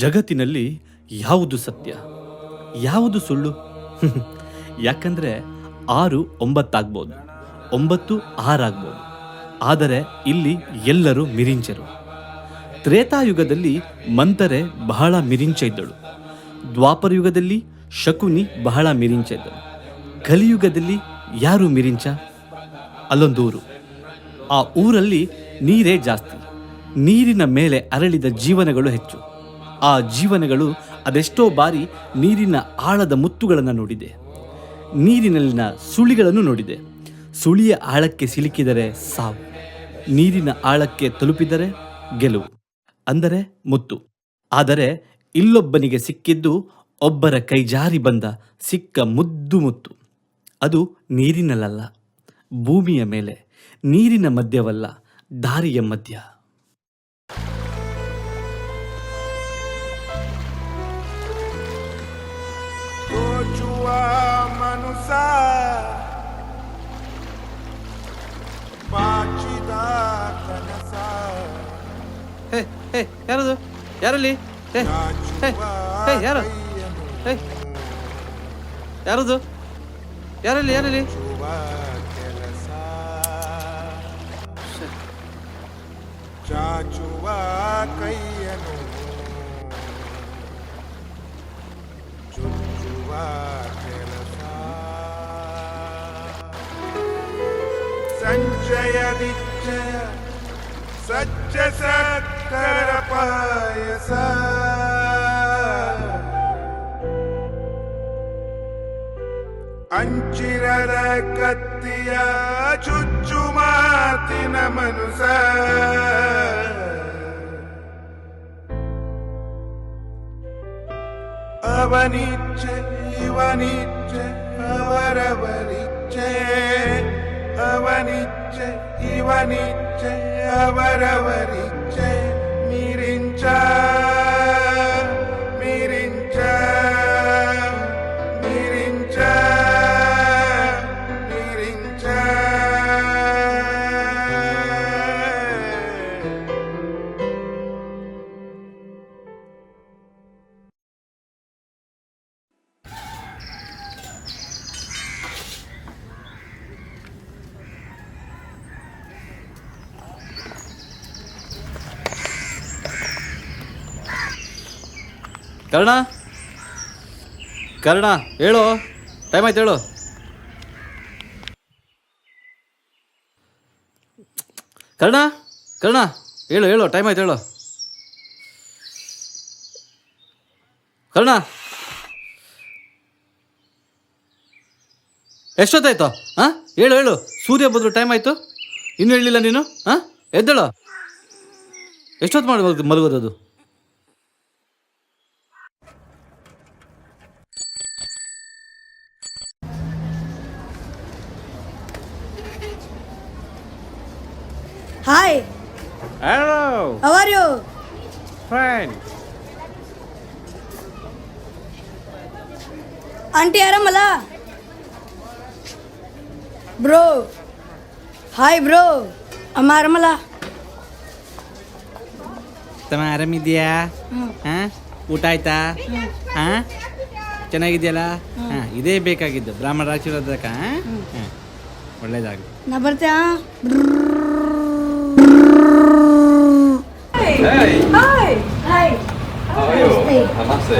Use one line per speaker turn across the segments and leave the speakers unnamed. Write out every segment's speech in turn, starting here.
ಜಗತ್ತಿನಲ್ಲಿ ಯಾವುದು ಸತ್ಯ ಯಾವುದು ಸುಳ್ಳು? ಯಾಕಂದ್ರೆ 6 9 ಆಗ್ಬೋದು, 9 6 ಆಗ್ಬೋದು. ಆದರೆ ಇಲ್ಲಿ ಎಲ್ಲರೂ ಮಿರಿಂಚರು. ತ್ರೇತಾಯುಗದಲ್ಲಿ ಮಂತರೆ ಬಹಳ ಮಿರಿಂಚ ಇದ್ದಳು. ದ್ವಾಪರ ಯುಗದಲ್ಲಿ ಶಕುನಿ ಬಹಳ ಮಿರಿಂಚ ಇದ್ದಳು. ಕಲಿಯುಗದಲ್ಲಿ ಯಾರು ಮಿರಿಂಚ? ಅಲ್ಲೊಂದೂರು. ಆ ಊರಲ್ಲಿ ನೀರೇ ಜಾಸ್ತಿ. ನೀರಿನ ಮೇಲೆ ಅರಳಿದ ಜೀವನಗಳು ಹೆಚ್ಚು. ಆ ಜೀವನಗಳು ಅದೆಷ್ಟೋ ಬಾರಿ ನೀರಿನ ಆಳದ ಮುತ್ತುಗಳನ್ನು ನೋಡಿದೆ. ನೀರಿನಲ್ಲಿನ ಸುಳಿಗಳನ್ನು ನೋಡಿದೆ. ಸುಳಿಯ ಆಳಕ್ಕೆ ಸಿಲುಕಿದರೆ ಸಾವು, ನೀರಿನ ಆಳಕ್ಕೆ ತಲುಪಿದರೆ ಗೆಲುವು, ಅಂದರೆ ಮುತ್ತು. ಆದರೆ ಇಲ್ಲೊಬ್ಬನಿಗೆ ಸಿಕ್ಕಿದ್ದು ಒಬ್ಬರ ಕೈಜಾರಿ ಬಂದ ಸಿಕ್ಕ ಮುದ್ದು ಮುತ್ತು. ಅದು ನೀರಿನಲ್ಲ, ಭೂಮಿಯ ಮೇಲೆ, ನೀರಿನ ಮಧ್ಯವಲ್ಲ, ದಾರಿಯ ಮಧ್ಯ.
ಯಾರದು? ಯಾರಲ್ಲಿ? ಯಾರು? ಯಾರದು? ಯಾರಲ್ಲಿ? ಯಾರಲ್ಲಿ?
ಚಾಚುವ ಕೈಯನು ಚುಚ್ಚುವ ಕೆಲಸ, ಸಂಚಯ ನಿಶ್ಚಯ ಸಜ್ಜ ಸಕ್ಕರ ಪಾಯಸ, ಅಂಚಿರದ ಕತ್ತಿಯ ಚುಚ್ಚು ಮಾತಿನ ಮನುಸ, ಅವನಿಚ್ಛೆ ಇವನಿಚ್ಛೆ ಅವರವರಿಚ್ಛೆ, ಅವನಿಚ್ಛೆ ಇವನಿಚ್ಛೆ ಅವರವರಿಚ್ಛೆ, ಮಿರಿಂಚ ಮಿರಿಂಚ ಮಿರಿಂಚ ಮಿರಿಂಚ.
ಕರ್ಣ, ಕರ್ಣ ಹೇಳು, ಟೈಮ್ ಆಯ್ತು ಹೇಳು. ಕರ್ಣ, ಕರ್ಣ ಹೇಳು ಹೇಳು, ಟೈಮ್ ಆಯ್ತು ಹೇಳು. ಕರ್ಣ, ಎಷ್ಟೊತ್ತಾಯ್ತು? ಹಾಂ ಹೇಳು ಹೇಳು, ಸೂರ್ಯ ಬಂದ್ರು ಟೈಮ್ ಆಯಿತು, ಇನ್ನೂ ಹೇಳಿಲ್ಲ ನೀನು. ಹಾಂ ಎದ್ದೇಳು, ಎಷ್ಟೊತ್ತು ಮಾಡಿ ಮಲಗೋದದು?
Hi.
Hello.
How are you?
Fine.
Aunty ಆರಾಮಲ್ಲ? ಬ್ರೋ. Hi bro. ಅಮ್ಮ ಆರಾಮಲ್ಲ?
ತಮ್ಮ ಆರಾಮಿದ್ಯಾ? ಹಾಂ ಊಟ ಆಯ್ತಾ? ಹಾಂ ಚೆನ್ನಾಗಿದೆಯಲ್ಲ? ಹಾಂ ಇದೇ ಬೇಕಾಗಿದ್ದು, ಬ್ರಾಹ್ಮಣರ ಆಶೀರ್ವಾದಕ್ಕ. ಹಾಂ ಒಳ್ಳೇದಾಗಲಿ.
ನಾ ಬರ್ತೆ.
Hey!
Hi! Hi!
How are you?
Hey.
Namaste.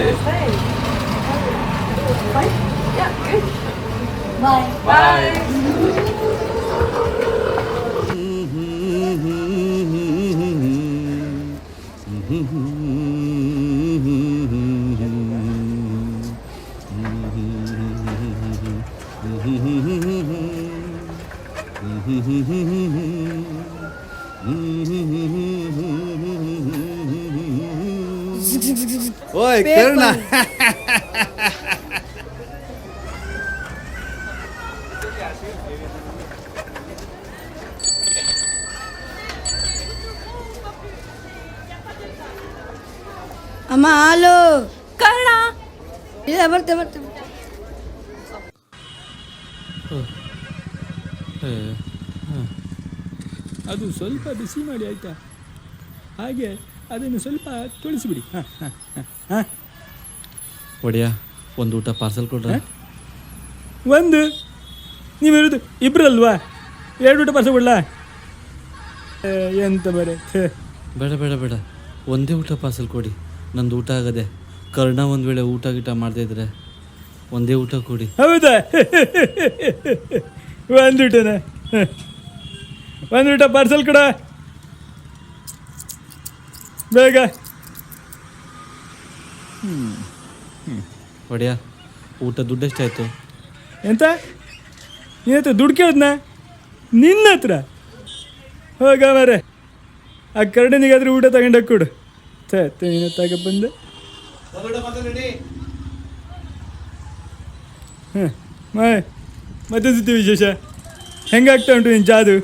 Fine?
Yeah, good.
Bye.
Bye.
ಓಯ್ ಕರ್ಣ,
ಅಮ್ಮ ಹಾಲು. ಕರ್ಣ. ಇಲ್ಲ ಬರ್ತೆ ಬರ್ತೆ.
ಅದು ಸ್ವಲ್ಪ ಬಿಸಿ ಮಾಡಿ ಆಯಿತಾ? ಹಾಗೆ
ಅದನ್ನು ಸ್ವಲ್ಪ ತೊಳಿಸಿಬಿಡಿ. ಹಾಂ,
ಒಡೆಯ ಒಂದು ಊಟ ಪಾರ್ಸಲ್ ಕೊಡ್ರೆ.
ಒಂದು ನೀವಿರೋದು ಇಬ್ಬರಲ್ವಾ? 2 ಊಟ ಪಾರ್ಸಲ್ ಕೊಡ್ಲಾ? ಎಂತ ಬರೇ.
ಬೇಡ ಬೇಡ ಬೇಡ, ಒಂದೇ ಊಟ ಪಾರ್ಸಲ್ ಕೊಡಿ. ನಂದು ಊಟ ಆಗದೆ. ಕರ್ಣ ಒಂದು ವೇಳೆ ಊಟ ಗೀಟ ಮಾಡದೇ ಇದ್ರೆ ಒಂದೇ ಊಟ ಕೊಡಿ.
ಹೌದಾ? ಒಂದು ಊಟನ? ಒಂದು ಊಟ ಪಾರ್ಸಲ್ ಕೊಡ ಬೇಗ.
ಒಡೆಯ ಊಟ ದುಡ್ಡು ಎಷ್ಟಾಯಿತು?
ಎಂತ ನಿನ್ನ ಹತ್ರ ದುಡ್ಡು ಕೇಳಿದ್ನ? ನಿನ್ನ ಹತ್ರ ಹೋಗ ಮಾರೆ. ಆ ಕರ್ಣನಿಗಾದ್ರೆ ಊಟ ತಗೊಂಡೋಗಿ ಕೊಡು. ನೀನು ತಗೊಬಂದೆ. ಹಾಂ, ಮತ್ತೆ ಸುತ್ತಿ ವಿಶೇಷ ಹೆಂಗಾಗ್ತಾ ಉಂಟು ನಿನ್ನ ಜಾದು?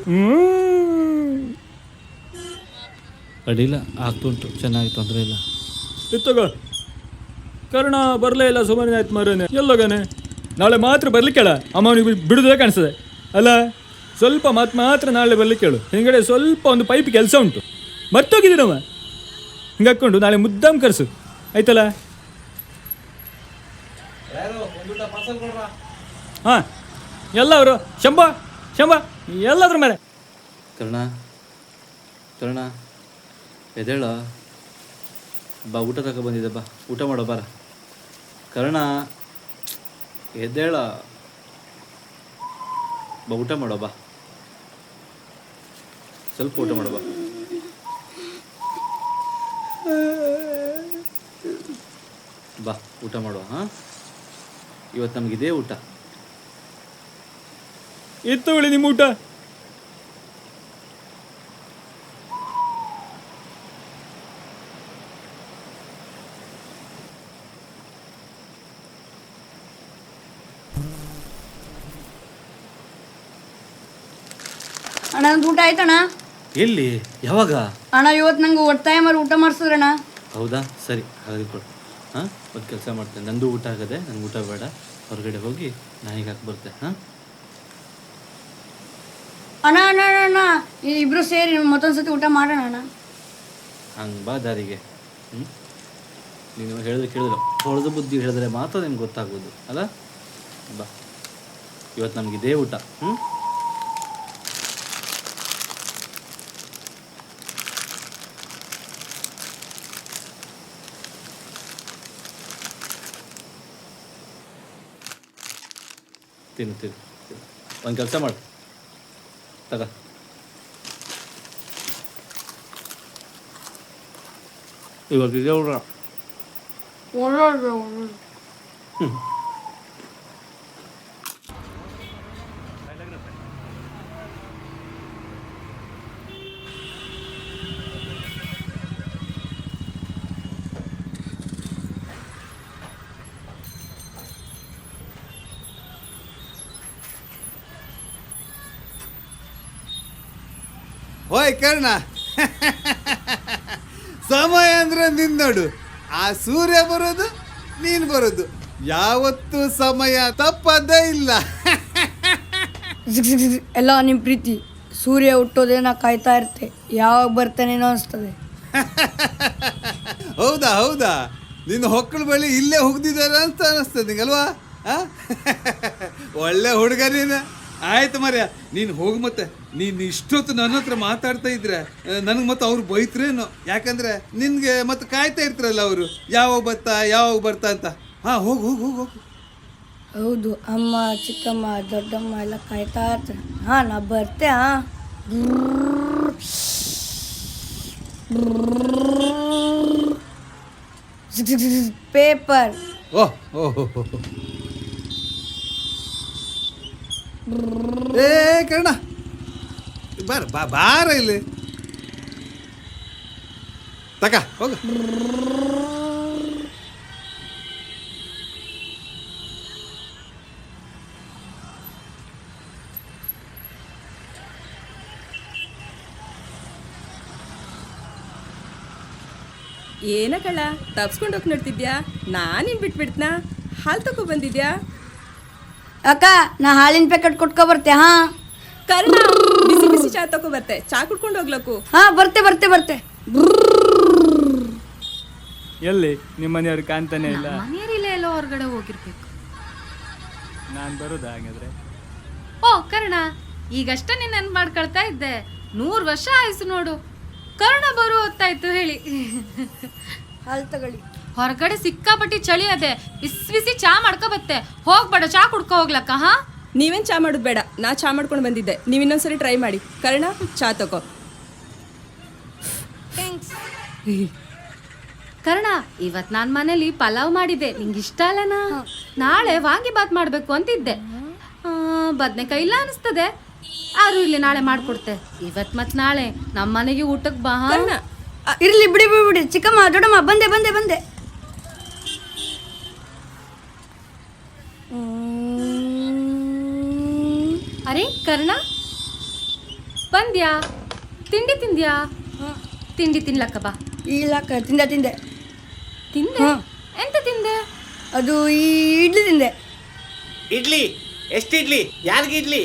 ಅಡ್ಡಿಲ್ಲ, ಆಗ್ತುಂಟು, ಚೆನ್ನಾಗಿ, ತೊಂದರೆ ಇಲ್ಲ.
ತಗೋ. ಕರ್ಣ ಬರಲೇ ಇಲ್ಲ, ಸುಮಾರು ಆಯ್ತು ಮಾರನೆ. ಎಲ್ಲೋಗಾನೆ? ನಾಳೆ ಮಾತ್ರ ಬರ್ಲಿಕ್ಕೆ ಹೇಳ. ಅಮ್ಮನಿಗೆ ಬಿಡುದೇ ಕಾಣಿಸ್ತದೆ ಅಲ್ಲ. ಸ್ವಲ್ಪ ಮಾತ್ರ ನಾಳೆ ಬರ್ಲಿಕ್ಕೆ ಹೇಳು. ಹಿಂಗಡೆ ಸ್ವಲ್ಪ ಒಂದು ಪೈಪ್ ಕೆಲಸ ಉಂಟು, ಮರ್ತೋಗಿದ್ದೀನವ. ಹಿಂಗೆ ಹಾಕ್ಕೊಂಡು ನಾಳೆ ಮುದ್ದಾಮ್ ಕರ್ಸು, ಆಯ್ತಲ್ಲ? ಹಾಂ, ಎಲ್ಲ ಅವರು ಶಂಭ ಎಲ್ಲದ್ರ ಮೇಲೆ.
ಕರ್ಣ ಕರ್ಣ ಎದೇಳ ಬಾ, ಊಟ ತಗೊ ಬಂದಿದ್ದೆ, ಬಾ ಊಟ ಮಾಡೋ ಬಾರ. ಕರ್ಣ ಎದ್ದೇಳ, ಬಾ ಊಟ ಮಾಡೋ ಬಾ, ಸ್ವಲ್ಪ ಊಟ ಮಾಡೋ ಬಾ. ಬಾ ಊಟ ಮಾಡುವ. ಹಾಂ, ಇವತ್ತು ನಮಗಿದೇ ಊಟ.
ಇತ್ತು ಉಳಿ ನಿಮ್ಮ ಊಟ.
ಅಣ್ಣ ನಂದು ಊಟ ಆಯ್ತಣ್ಣ.
ಎಲ್ಲಿ, ಯಾವಾಗ?
ಅಣ್ಣ ಇವತ್ತು ನಂಗೆ ಒತ್ತಾಯ ಮಾಡಿ ಊಟ ಮಾಡಿಸಿದ್ರಣ್ಣ.
ಹೌದಾ, ಸರಿ ಹಾಗೆ ಕೊಡು. ಹಾಂ, ಒಂದು ಕೆಲಸ ಮಾಡ್ತೇನೆ, ನಂದು ಊಟ ಆಗದೆ, ನನಗೆ ಊಟ ಬೇಡ, ಹೊರಗಡೆ ಹೋಗಿ ನಾಯಿಗೆ ಹಾಕಿ ಬರ್ತೆ. ಹಾಂ,
ಅಣ್ಣ ಅಣ್ಣ ಅಣ್ಣ ಅಣ್ಣ ಇಬ್ರು ಸೇರಿ ಮತ್ತೊಂದ್ಸತಿ ಊಟ ಮಾಡೋಣ ಅಣ್ಣ.
ಹಂಗೆ ಬಾ ದಾರಿಗೆ. ನೀನು ಹೇಳಿದ್ರೆ ಕೇಳಿದ್ರು, ಹೊಳೆದ ಬುದ್ಧಿ ಹೇಳಿದ್ರೆ ಮಾತ್ರ ನಿಮ್ಗೆ ಗೊತ್ತಾಗೋದು ಅಲ್ಲ. ಬಾ, ಇವತ್ತು ನಮಗಿದೇ ಊಟ. ತಿನ್ನು ತಿನ್ನು. ಒಂದು ಕೆಲಸ ಮಾಡು, ತಗ. ಇವಾಗ ಇದೆ ಊಟ.
ಒಳ್ಳೆ
ಓಯ್ ಕರ್ಣ, ಸಮಯ ಅಂದ್ರೆ ನಿನ್ ನೋಡು. ಆ ಸೂರ್ಯ ಬರೋದು, ನೀನು ಬರೋದು, ಯಾವತ್ತೂ ಸಮಯ ತಪ್ಪದೇ ಇಲ್ಲ.
ಎಲ್ಲ ನಿಮ್ಮ ಪ್ರೀತಿ. ಸೂರ್ಯ ಹುಟ್ಟೋದೇ ನಾ ಕಾಯ್ತಾ ಇರ್ತೆ, ಯಾವಾಗ ಬರ್ತಾನೇನೋ ಅನಿಸ್ತದೆ.
ಹೌದಾ ಹೌದಾ, ನಿನ್ನ ಹೊಕ್ಕಳ ಬಳಿ ಇಲ್ಲೇ ಹೋಗ್ದಿದ್ದಾರೆ ಅಂತ ಅನಿಸ್ತದೆ ನಿಂಗಲ್ವಾ? ಒಳ್ಳೆ ಹುಡುಗ ನೀನು. ಆಯ್ತು ಮರ್ಯ, ನೀನು ಹೋಗು. ಮತ್ತೆ ನೀನು ಇಷ್ಟೊತ್ತು ನನ್ನ ಹತ್ರ ಮಾತಾಡ್ತಾ ಇದ್ರೆ ನನಗೆ ಮತ್ತೆ ಅವ್ರು ಬೈತ್ರೇನೋ. ಯಾಕಂದ್ರೆ ನಿನ್ಗೆ ಮತ್ತೆ ಕಾಯ್ತಾ ಇರ್ತಾರಲ್ಲ ಅವರು, ಯಾವಾಗ ಬರ್ತಾ ಅಂತ. ಹಾಂ, ಹೋಗು ಹೋಗು ಹೋಗು ಹೋಗು.
ಹೌದು, ಅಮ್ಮ ಚಿಕ್ಕಮ್ಮ ದೊಡ್ಡಮ್ಮ ಎಲ್ಲ ಕಾಯ್ತಾ ಇರ್ತಾರೆ. ಹಾಂ, ನಾ ಬರ್ತೆ. ಹಾಂ, ಪೇಪರ್.
ಓಹ್ ಓಹ್ ಏ ಕರ್ಣ, ಬಾರ ಇಲ್ಲಿ ತಕ ಹೋಗ.
ಏನ ಕಳ್ಳ ತಪ್ಸ್ಕೊಂಡು ಹೋಗಿ ನೋಡ್ತಿದ್ಯಾ? ನಾನೇನು ಬಿಟ್ಬಿಡ್ತನಾ? ಹಾಲು ತಗೋ ಬಂದಿದ್ಯಾ?
ಅಕ್ಕ, ನಾ ಹಾಲಿನ ಪ್ಯಾಕೆಟ್ ಕೊಟ್ಕೊ ಬರ್ತೆ. ಹಾಂ
ಕರ್ಣ, ಬಿಸಿ ಬಿಸಿ ಚಾ ತಗೋ ಬರ್ತೆ, ಚಾ ಕುಡ್ಕೊಂಡು ಹೋಗ್ಲಕ್ಕು.
ಹಾಂ, ಬರ್ತೆ ಬರ್ತೆ ಬರ್ತೆ.
ಎಲ್ಲಿ ನಿಮ್ಮ ಮನೆಯವ್ರು ಕಾಣ್ತಾನೆ ಇಲ್ಲ.
ಮನೆಯರಿಲ್ಲ ಎಲ್ಲೋ ಹೊರಗಡೆ ಹೋಗಿರ್ಬೇಕು.
ನಾನು ಬರೋದಾ ಹಾಗಾದ್ರೆ?
ಓ ಕರ್ಣ, ಈಗಷ್ಟೇ ನೀನ್ ನೆನ್ಪು ಮಾಡ್ಕೊಳ್ತಾ ಇದ್ದೆ. 100 ವರ್ಷ ಆಯ್ತು ನೋಡು. ಕರ್ಣ ಬರೋ ಹೊತ್ತಾಯ್ತು ಹೇಳಿ.
ಹಾಲು ತಗೊಳ್ಳಿ.
ಹೊರಗಡೆ ಸಿಕ್ಕಾಪಟ್ಟಿ ಚಳಿ ಅದೇ, ಬಿಸಿ ಬಿಸಿ ಚಾ ಮಾಡ್ಕೊ ಬತ್ತೆ. ಹೋಗ್ಬೇಡ, ಚಾ ಕುಡ್ಕೊ ಹೋಗ್ಲಕ್ಕ. ಹಾ,
ನೀವೇನು ಚಾ ಮಾಡೋದು ಬೇಡ, ನಾ ಚಾ ಮಾಡ್ಕೊಂಡು ಬಂದಿದ್ದೆ. ನೀವು ಇನ್ನೊಂದ್ಸರಿ ಟ್ರೈ ಮಾಡಿ. ಕರ್ಣ, ಚಾ ತಗೋ.
ಕರ್ಣ, ಇವತ್ ನಾನ್ ಮನೇಲಿ ಪಲಾವ್ ಮಾಡಿದ್ದೆ, ನಿಂಗೆ ಇಷ್ಟ ಅಲ್ಲನಾ? ನಾಳೆ ವಾಂಗಿ ಬಾತ್ ಮಾಡ್ಬೇಕು ಅಂತಿದ್ದೆ. ಬದ್ನೆಕಾಯಿ ಇಲ್ಲ ಅನಿಸ್ತದೆ, ಆರು ಇಲ್ಲಿ ನಾಳೆ ಮಾಡ್ಕೊಡ್ತೆ. ಇವತ್ ಮತ್ ನಾಳೆ ನಮ್ಮ ಮನೆಗೆ ಊಟಕ್ಕೆ ಬಾ.
ಕರ್ಣ,
ಇರ್ಲಿ ಬಿಡಿ ಬಿಡಿ ಬಿಡಿ. ಚಿಕ್ಕಮ್ಮ ದೊಡ್ಡಮ್ಮ ಬಂದೆ ಬಂದೆ ಬಂದೆ.
ಅರೆ ಕರ್ಣ, ಬಂದ್ಯಾ? ತಿಂಡಿ ತಿಂದ್ಯಾ? ತಿಂಡಿ ತಿನ್ಲಕ್ಕ ಬಾ.
ಇಲ್ಲ ತಿಂದೆ ತಿಂದೆ
ತಿಂದೆ? ಎಂತ ತಿಂದೆ?
ಅದು ಈ ಇಡ್ಲಿ ತಿಂದೆ.
ಇಡ್ಲಿ? ಎಷ್ಟು ಇಡ್ಲಿ? ಯಾರಿಗೆ ಇಡ್ಲಿ?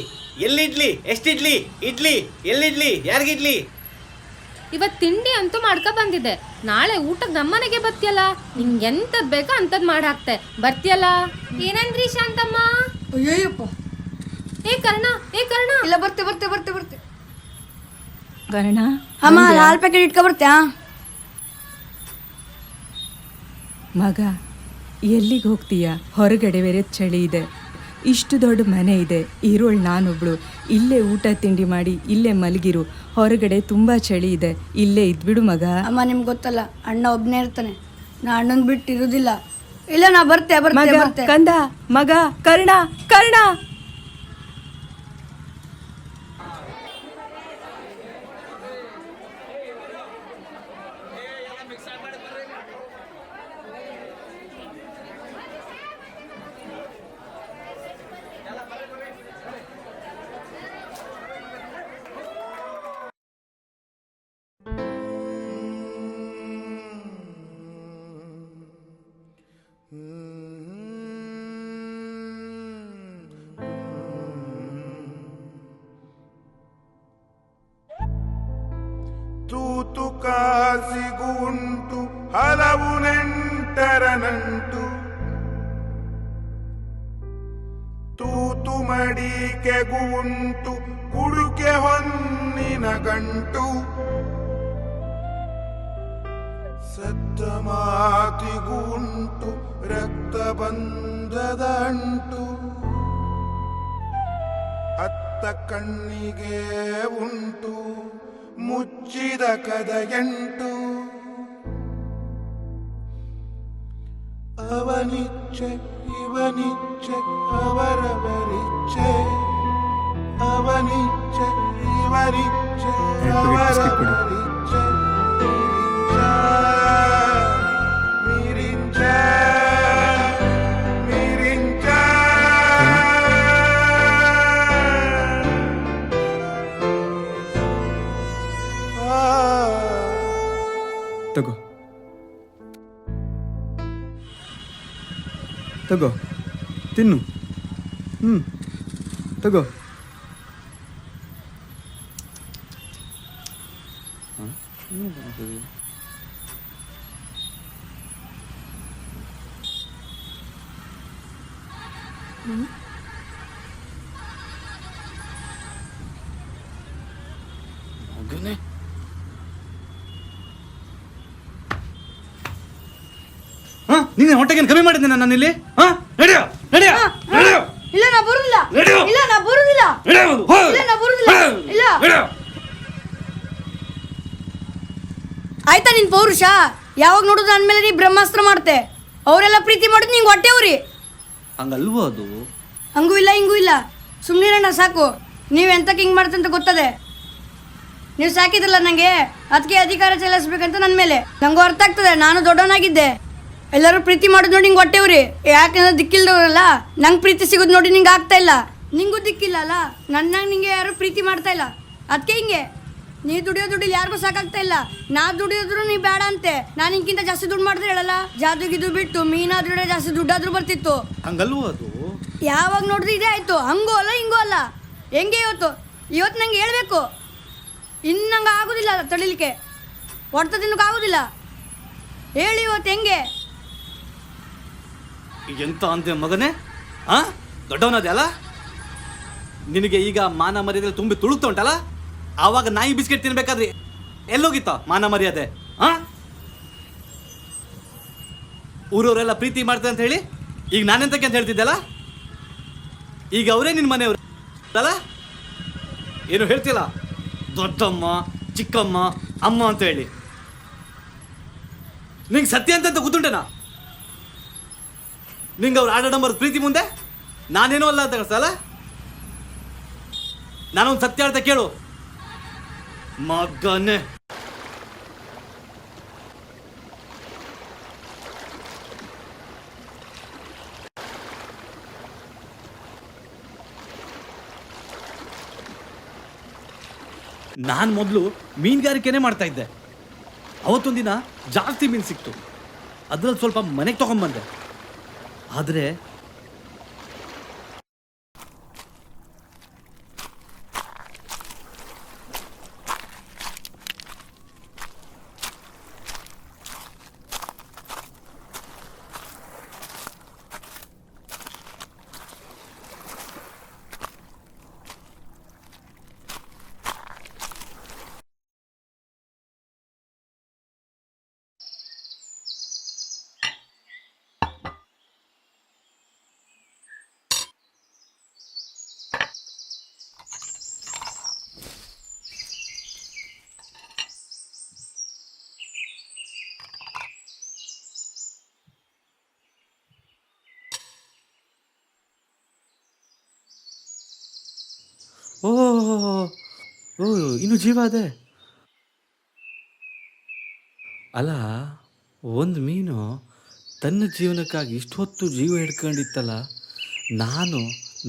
ಎಲ್ಲಿ ಇಡ್ಲಿ? ಎಷ್ಟು ಇಡ್ಲಿ? ಇಡ್ಲಿ ಎಲ್ಲಿ ಇಡ್ಲಿ? ಯಾರಿಗೆ ಇಡ್ಲಿ?
ಇವತ್ ತಿಂಡಿ ಅಂತೂ ಮಾಡ್ಕೊ ಬಂದಿದ್ದೆ. ನಾಳೆ ಊಟಕ್ಕೆ ನಮ್ಮನೆಗೆ ಬರ್ತಿಯಲ್ಲ, ನಿಂಗೆ ಎಂತದ್ ಬೇಕೋ ಅಂತದ್ ಮಾಡಾಕ್ತೆ. ಬರ್ತಿಯಲ್ಲ? ಏನಂದ್ರಿ ಶಾಂತಮ್ಮ?
ಅಯ್ಯಪ್ಪ.
ಏ ಕರ್ಣ, ಏ ಕರ್ಣ.
ಇಲ್ಲ ಬರ್ತೆ ಬರ್ತೆ ಬರ್ತೆ ಬರ್ತೆ.
ಕರ್ಣ,
ಅಮ್ಮ ಹಾಲು ಪ್ಯಾಕೆಟ್ ಇಟ್ಕೊ ಬರ್ತೆ.
ಮಗ ಎಲ್ಲಿಗೆ ಹೋಗ್ತೀಯ? ಹೊರಗಡೆ ಬೇರೆ ಚಳಿ ಇದೆ, ಇಷ್ಟು ದೊಡ್ಡ ಮನೆ ಇದೆ, ಇರೋಳು ನಾನೊಬ್ಳು. ಇಲ್ಲೇ ಊಟ ತಿಂಡಿ ಮಾಡಿ ಇಲ್ಲೇ ಮಲಗಿರು. ಹೊರಗಡೆ ತುಂಬ ಚಳಿ ಇದೆ, ಇಲ್ಲೇ ಇದ್ಬಿಡು ಮಗ.
ಅಮ್ಮ ನಿಮ್ಗೆ ಗೊತ್ತಲ್ಲ, ಅಣ್ಣ ಒಬ್ಬನೇ ಇರ್ತಾನೆ, ನಾ ಅಣ್ಣನ್ ಬಿಟ್ಟು ಇರೋದಿಲ್ಲ. ಇಲ್ಲ ನಾ ಬರ್ತೆ ಬರ್ತೆ
ಮಗ,
ಬರ್ತೆ.
ಕಂದ, ಮಗ, ಕರ್ಣ, ಕರ್ಣ.
ತೂತು ಕಾಸಿಗೂ ಉಂಟು ಹಲವು ನೆಂಟರ ನಂಟು, ತೂತು ಮಡಿಕೆಗೂ ಉಂಟು ಕುಡುಕೆ ಹೊನ್ನಿನ ಗಂಟು, ಸತ್ತ ಮಾತಿಗೂ ಉಂಟು ರಕ್ತ ಬಂಧದ ಅಂಟು, ಅತ್ತ ಕಣ್ಣಿಗೆ ಉಂಟು ಮುಚ್ಚಿದ ಕದಯಂಟು, ಅವನಿಚ್ಛೆ ಇವನಿಚ್ಛೆ ಅವರವರಿಚ್ಛೆ, ಅವನಿಚ್ಛೆ ಇವನಿಚ್ಛೆ ಅವರವರಿಚ್ಛೆ, ಮಿರಿಂಚ ಮಿರಿಂಚ
ತಗೋ ತಗೋ, ತಿನ್ನು. ತಗೋ.
ಮಗನೇ, ನೀನೆ ಹೊಟ್ಟೆಗೇನು ಕಮ್ಮಿ ಮಾಡಿದ್ದೆ ನಾನು ಇಲ್ಲಿ? ನಡೆಯೋ ನಡೆಯೋ ನಡೆಯೋ.
ಇಲ್ಲ ನಾ ಬರುದಿಲ್ಲ.
ನಡೆಯೋ.
ಇಲ್ಲ ನಾ ಬರುದಿಲ್ಲ.
ನಡೆಯೋ.
ಇಲ್ಲ ನಾ ಬರುದಿಲ್ಲ. ಇಲ್ಲ.
ನಡೆಯೋ.
ಆಯ್ತಾ ನಿನ್ ಪೌರುಷ? ಯಾವಾಗ ನೋಡುದು ನನ್ ಮೇಲೆ ನೀ ಬ್ರಹ್ಮಾಸ್ತ್ರ ಮಾಡ್ತೆ. ಅವರೆಲ್ಲ ಪ್ರೀತಿ ಮಾಡೋದು ನಿಂಗೆ ಹೊಟ್ಟೆ ಅವ್ರಿ.
ಹಂಗಲ್ವೋ ಅದು?
ಹಂಗೂ ಇಲ್ಲ ಹಿಂಗೂ ಇಲ್ಲ. ಸುಮ್ಮನಿರಣ್ಣ ಸಾಕು. ನೀವು ಎಂತಕ್ಕೆ ಹಿಂಗೆ ಮಾಡ್ತಂತ ಗೊತ್ತದೆ. ನೀವು ಸಾಕಿದ್ರಲ್ಲ ನನಗೆ, ಅದಕ್ಕೆ ಅಧಿಕಾರ ಚಲಾಯಿಸ್ಬೇಕಂತ ನನ್ನ ಮೇಲೆ. ನಂಗೂ ಅರ್ಥ ಆಗ್ತದೆ, ನಾನು ದೊಡ್ಡವನಾಗಿದ್ದೆ. ಎಲ್ಲರೂ ಪ್ರೀತಿ ಮಾಡೋದು ನೋಡಿ ನಿಂಗೆ ಹೊಟ್ಟೆವ್ರಿ. ಯಾಕಂದ್ರೆ ದಿಕ್ಕಿಲ್ದವ್ರಲ್ಲ, ನಂಗೆ ಪ್ರೀತಿ ಸಿಗೋದು ನೋಡಿ ನಿಂಗೆ ಆಗ್ತಾ ಇಲ್ಲ. ನಿಂಗೂ ದಿಕ್ಕಿಲ್ಲ ಅಲ್ಲ, ನನ್ನಾಗ ನಿಂಗೆ ಯಾರು ಪ್ರೀತಿ ಮಾಡ್ತಾ ಇಲ್ಲ. ಅದಕ್ಕೆ ಹಿಂಗೆ ನೀ ದುಡಿಯೋ ದುಡ್ಡಿಲ್ಲಿ ಯಾರಿಗೂ ಸಾಕಾಗ್ತಾ ಇಲ್ಲ. ನಾ ದುಡಿಯೋದ್ರು ನೀ ಬೇಡ ಅಂತೆ. ನಾನು ಹಿಂಗಿಂತ ಜಾಸ್ತಿ ದುಡ್ಡು ಮಾಡಿದ್ರೆ ಹೇಳಲ್ಲ. ಜಾದುಗಿದು ಬಿಟ್ಟು ಮೀನಾದ್ರೂ ಜಾಸ್ತಿ ದುಡ್ಡಾದ್ರೂ ಬರ್ತಿತ್ತು.
ಹಂಗಲ್ವೋ ಅದು?
ಯಾವಾಗ ನೋಡಿದ್ರೆ ಇದೇ ಆಯ್ತು. ಹಂಗೂ ಅಲ್ಲ ಹಿಂಗೂ ಅಲ್ಲ. ಹೆಂಗೆ ಇವತ್ತು ನಂಗೆ ಹೇಳ್ಬೇಕು. ಇನ್ನು ನಂಗೆ ಆಗೋದಿಲ್ಲ ತಡಿಲಿಕ್ಕೆ. ಹೊಡ್ತ ತಿನ್ನೋಕ್ಕಾಗೋದಿಲ್ಲ. ಹೇಳಿ ಇವತ್ತು ಹೆಂಗೆ?
ಎಂತ ಅಂದೆ ಮಗನೇ? ಆ ದೊಡ್ಡವನದೆ ಅಲ್ಲ, ನಿನಗೆ ಈಗ ಮಾನ ಮರ್ಯಾದೆ ತುಂಬಿ ತುಳುಕ್ತಾ ಉಂಟಲ್ಲ. ಆವಾಗ ನಾಯಿ ಬಿಸ್ಕೆಟ್ ತಿನ್ಬೇಕಾದ್ರಿ ಎಲ್ಲೋಗಿತ್ತ ಮಾನ ಮರ್ಯಾದೆ? ಆ ಊರವರೆಲ್ಲ ಪ್ರೀತಿ ಮಾಡ್ತಾರೆ ಅಂತ ಹೇಳಿ ಈಗ ನಾನೆಂತಕ್ಕೆ ಅಂತ ಹೇಳ್ತಿದ್ದಲ್ಲ, ಈಗ ಅವರೇ ನಿನ್ನ ಮನೆಯವರು ಅಲ್ಲ. ಏನು ಹೇಳ್ತಿಲ್ಲ, ದೊಡ್ಡಮ್ಮ ಚಿಕ್ಕಮ್ಮ ಅಮ್ಮ ಅಂತ ಹೇಳಿ. ನಿಂಗೆ ಸತ್ಯ ಅಂತ ಗೊತ್ತುಂಟೇನಾ? ನಿಂಗೆ ಅವ್ರು ಆಡಂಬರದ ಪ್ರೀತಿ ಮುಂದೆ ನಾನೇನೋ ಅಲ್ಲ ಅಂತ ಕಳ್ಸಲ್ಲ. ನಾನೊಂದು ಸತ್ಯ ಹೇಳ್ತಾ ಕೇಳು ಮಗನೇ. ನಾನು ಮೊದಲು ಮೀನುಗಾರಿಕೆನೇ ಮಾಡ್ತಾ ಇದ್ದೆ. ಅವತ್ತೊಂದಿನ ಜಾಸ್ತಿ ಮೀನು ಸಿಕ್ತು, ಅದ್ರಲ್ಲಿ ಸ್ವಲ್ಪ ಮನೆಗೆ ತಗೊಂಡ್ಬಂದೆ. ಆದರೆ ಓ ಓ ಇನ್ನು ಜೀವ ಅದೇ ಅಲ್ಲ. ಒಂದು ಮೀನು ತನ್ನ ಜೀವನಕ್ಕಾಗಿ ಇಷ್ಟು ಹೊತ್ತು ಜೀವ ಹಿಡ್ಕೊಂಡಿತ್ತಲ್ಲ, ನಾನು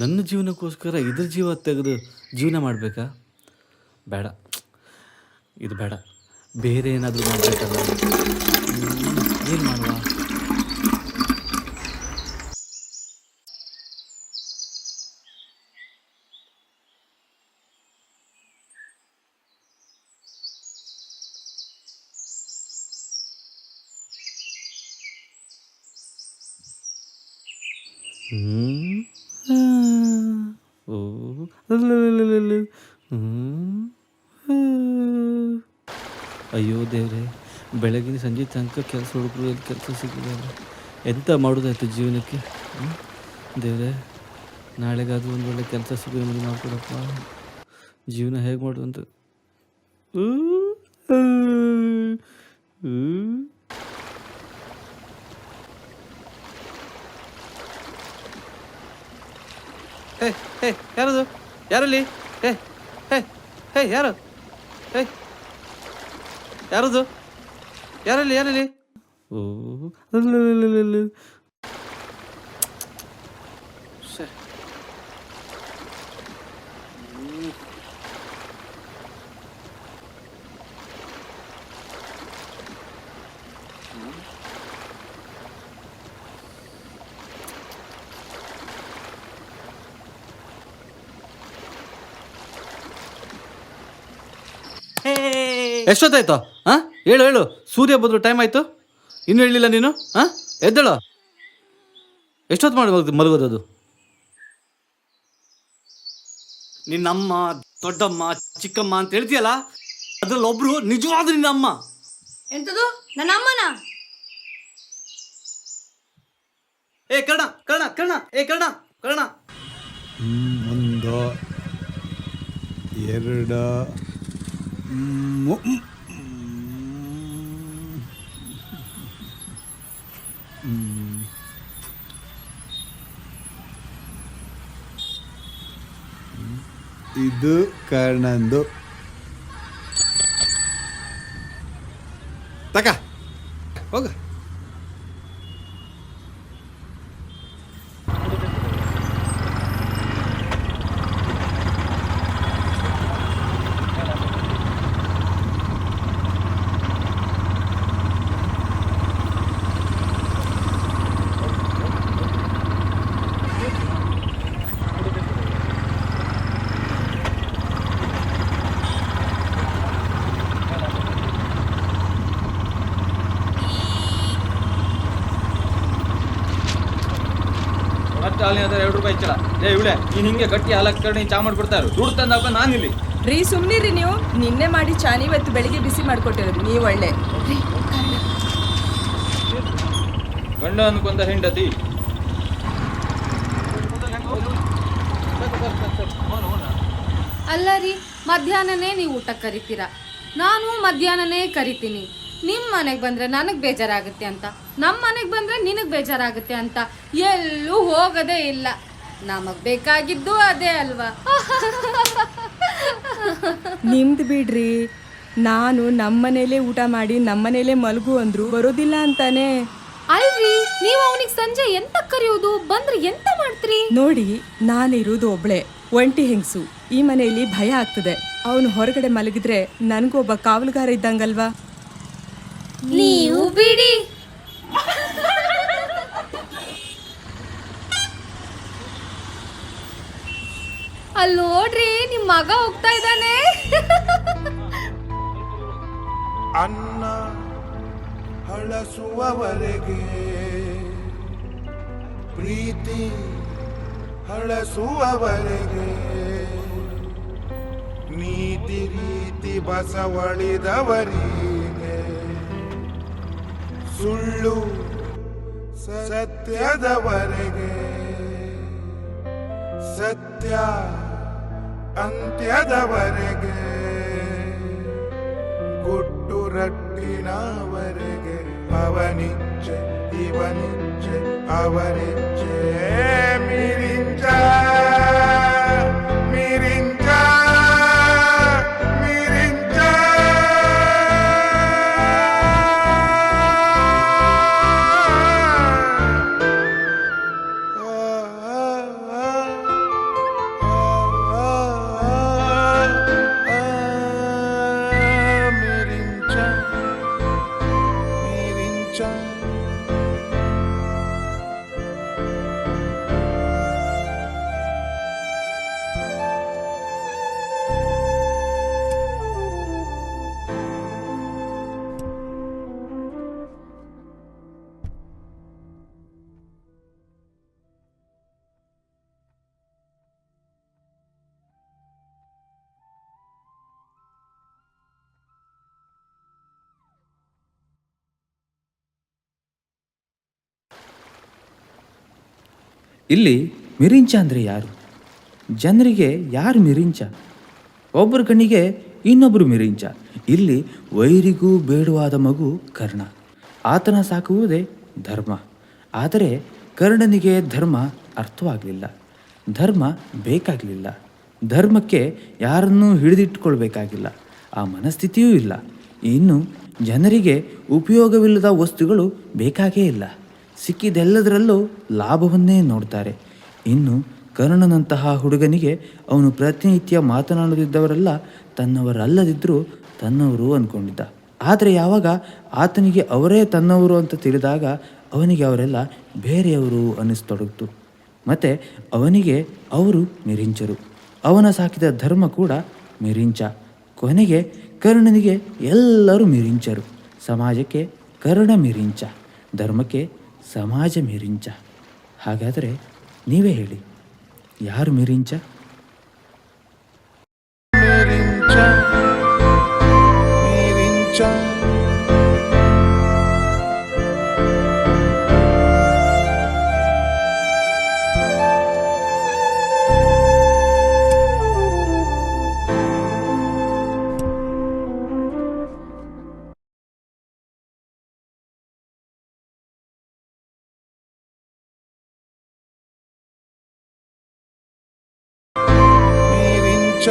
ನನ್ನ ಜೀವನಕ್ಕೋಸ್ಕರ ಇದ್ರ ಜೀವ ತೆಗೆದು ಜೀವನ ಮಾಡಬೇಕಾ? ಬೇಡ, ಇದು ಬೇಡ. ಬೇರೆ ಏನಾದರೂ ಮಾಡಬೇಕಲ್ಲ. ಏನು ಮಾಡುವ? ಓ ಅಯ್ಯೋ ದೇವ್ರೆ, ಬೆಳಗಿನ ಸಂಜೆ ತನಕ ಕೆಲಸ ಹುಡುಗರು ಎಲ್ಲಿ ಕೆಲಸ ಸಿಗಲಿಲ್ಲ. ಎಂತ ಮಾಡೋದಾಯ್ತು ಜೀವನಕ್ಕೆ? ದೇವ್ರೆ, ನಾಳೆಗಾದ್ರೂ ಒಂದು ಒಳ್ಳೆ ಕೆಲಸ ಸಿಗೋ ಮಾಡಿಕೊಡಪ್ಪ. ಜೀವನ ಹೇಗೆ ಮಾಡೋದಂತ. ಹೇ ಹೇ ಯಾರದು? ಯಾರಲ್ಲಿ? ಹೇ ಹೇ ಹೇ ಯಾರು? ಹೇ ಯಾರದು? ಯಾರಲ್ಲಿ ಯಾರಲ್ಲಿ? ಓ ಶ್ಶೆ. ಎಷ್ಟೊತ್ತಾಯ್ತು? ಹಾಂ ಹೇಳು ಹೇಳು. ಸೂರ್ಯ ಬಂದ್ರು ಟೈಮ್ ಆಯಿತು, ಇನ್ನೂ ಹೇಳಲಿಲ್ಲ ನೀನು. ಹಾಂ ಎದ್ದೇಳು. ಎಷ್ಟೊತ್ತು ಮಾಡಿ ಮಲಗೋದದು? ನಿನ್ನಮ್ಮ ದೊಡ್ಡಮ್ಮ ಚಿಕ್ಕಮ್ಮ ಅಂತ ಹೇಳ್ತೀಯಲ್ಲ, ಅದ್ರಲ್ಲಿ ಒಬ್ರು ನಿಜವಾದ ನಿನ್ನ ಅಮ್ಮ.
ಎಂಥದ್ದು? ನನ್ನ ಅಮ್ಮನ?
ಏ ಕರ್ಣ ಕರ್ಣ ಕರ್ಣ, ಏ ಕರ್ಣ ಕರ್ಣ.
ಒಂದು ಎರಡು ಇದು ಕರ್ಣಂದು. ತಕ ಹೋಗ.
ಹಾಲಿನ ಹತ್ರ 2 ರೂಪಾಯಿ ಹೆಚ್ಚಳ. ಲೇ ಇವಳೆ, ನೀನು ಹಿಂಗೆ ಗಟ್ಟಿ ಹಾಲಕ್ಕೆ ಕರ್ಣಿ ಚಾ ಮಾಡ್ಬಿಡ್ತಾರು. ದುಡ್ಡು ತಂದಪ್ಪ ನಾನಿಲ್ಲಿ.
ರೀ ಸುಮ್ನಿರಿ ನೀವು. ನಿನ್ನೆ ಮಾಡಿ ಚಾನಿ ಇವತ್ತು ಬೆಳಿಗ್ಗೆ ಬಿಸಿ ಮಾಡ್ಕೊಟ್ಟಿರೋದು ನೀವು ಒಳ್ಳೆ.
ಗಂಡ ಅನ್ಕೊಂಡ ಹೆಂಡತಿ.
ಅಲ್ಲ ರೀ, ಮಧ್ಯಾಹ್ನನೇ ನೀವು ಊಟಕ್ಕೆ ಕರಿತೀರಾ, ನಾನು ಮಧ್ಯಾಹ್ನನೇ ಕರಿತೀನಿ. ನಿಮ್ಮ ಮನೆಗೆ ಬಂದರೆ ನನಗೆ ಬೇಜಾರಾಗುತ್ತೆ ಅಂತ, ನಮ್ಮ ಮನೆಗೆ ಬಂದರೆ ನಿನಗೆ ಬೇಜಾರಾಗುತ್ತೆ ಅಂತ ಎಲ್ಲೂ ಹೋಗೋದೇ ಇಲ್ಲ. ನಮಗೆ ಬೇಕಾಗಿದ್ದು ಅದೇ ಅಲ್ವಾ?
ನಿಮ್ದು ಬಿಡ್ರಿ, ನಾನು ನಮ್ಮನೇಲೇ ಊಟ ಮಾಡಿ ನಮ್ಮನೇಲೇ ಮಲಗು ಅಂದ್ರು ಬರೋದಿಲ್ಲ ಅಂತಾನೆ.
ಅಲ್ರಿ, ನೀವು ಅವನಿಗೆ ಸಂಜೆ ಎಂತ ಕರೆಯೋದು? ಬಂದ್ರೆ ಎಂತ ಮಾಡ್ತೀರಿ?
ನೋಡಿ, ನಾನಿರೋದು ಒಬ್ಳೆ ಒಂಟಿ ಹೆಂಗಸು. ಈ ಮನೆಯಲ್ಲಿ ಭಯ ಆಗ್ತದೆ. ಅವನು ಹೊರಗಡೆ ಮಲಗಿದ್ರೆ ನನಗೊಬ್ಬ ಕಾವಲುಗಾರ ಇದ್ದಂಗಲ್ವಾ?
ನೀವು ಬಿಡಿ. ಅಲ್ಲಿ ನೋಡ್ರಿ, ನಿಮ್ ಮಗ ಹೋಗ್ತಾ ಇದ್ದಾನೆ.
ಅನ್ನ ಹಳಸುವವರೆಗೆ ಪ್ರೀತಿ ಹಳಸುವವರೆಗೆ ನೀತಿ ರೀತಿ ಬಸವಳಿದವರಿಗೆ ಸುಳ್ಳು ಸತ್ಯದವರೆಗೆ ಸತ್ಯ ಅಂತ್ಯದವರೆಗೆ ಗುಟ್ಟು ರಟ್ಟಿನವರೆಗೆ ಅವನಿಚ್ಛೆ ಇವನಿಚ್ಛೆ ಅವರಿಚ್ಛೆ ಮಿರಿಂಚ ಮಿರಿಂಚ ಮಿರಿಂಚ
ಇಲ್ಲಿ ಮಿರಿಂಚ ಅಂದರೆ ಯಾರು? ಜನರಿಗೆ ಯಾರು ಮಿರಿಂಚ? ಒಬ್ಬರ ಕಣ್ಣಿಗೆ ಇನ್ನೊಬ್ಬರು ಮಿರಿಂಚ. ಇಲ್ಲಿ ವೈರಿಗೂ ಬೇಡವಾದ ಮಗು ಕರ್ಣ. ಆತನ ಸಾಕುವುದೇ ಧರ್ಮ. ಆದರೆ ಕರ್ಣನಿಗೆ ಧರ್ಮ ಅರ್ಥವಾಗಲಿಲ್ಲ, ಧರ್ಮ ಬೇಕಾಗಲಿಲ್ಲ. ಧರ್ಮಕ್ಕೆ ಯಾರನ್ನೂ ಹಿಡಿದಿಟ್ಟುಕೊಳ್ಬೇಕಾಗಿಲ್ಲ, ಆ ಮನಸ್ಥಿತಿಯೂ ಇಲ್ಲ. ಇನ್ನು ಜನರಿಗೆ ಉಪಯೋಗವಿಲ್ಲದ ವಸ್ತುಗಳು ಬೇಕಾಗೇ ಇಲ್ಲ. ಸಿಕ್ಕಿದೆಲ್ಲದರಲ್ಲೂ ಲಾಭವನ್ನೇ ನೋಡ್ತಾರೆ. ಇನ್ನು ಕರ್ಣನಂತಹ ಹುಡುಗನಿಗೆ ಅವನು ಪ್ರತಿನಿತ್ಯ ಮಾತನಾಡುತ್ತಿದ್ದವರೆಲ್ಲ ತನ್ನವರಲ್ಲದಿದ್ದರೂ ತನ್ನವರು ಅಂದ್ಕೊಂಡಿದ್ದ. ಆದರೆ ಯಾವಾಗ ಆತನಿಗೆ ಅವರೇ ತನ್ನವರು ಅಂತ ತಿಳಿದಾಗ ಅವನಿಗೆ ಅವರೆಲ್ಲ ಬೇರೆಯವರು ಅನ್ನಿಸ್ತೊಡಗಿತು. ಮತ್ತು ಅವನಿಗೆ ಅವರು ಮಿರಿಂಚರು. ಅವನ ಸಾಕಿದ ಧರ್ಮ ಕೂಡ ಮಿರಿಂಚ. ಕೊನೆಗೆ ಕರ್ಣನಿಗೆ ಎಲ್ಲರೂ ಮಿರಿಂಚರು. ಸಮಾಜಕ್ಕೆ ಕರ್ಣ ಮಿರಿಂಚ, ಧರ್ಮಕ್ಕೆ ಸಮಾಜ ಮಿರಿಂಚ. ಹಾಗಾದರೆ ನೀವೇ ಹೇಳಿ, ಯಾರು ಮಿರಿಂಚ?
ಮಿರಿಂಚ ಮಿರಿಂಚ ಮಿರಿಂಚ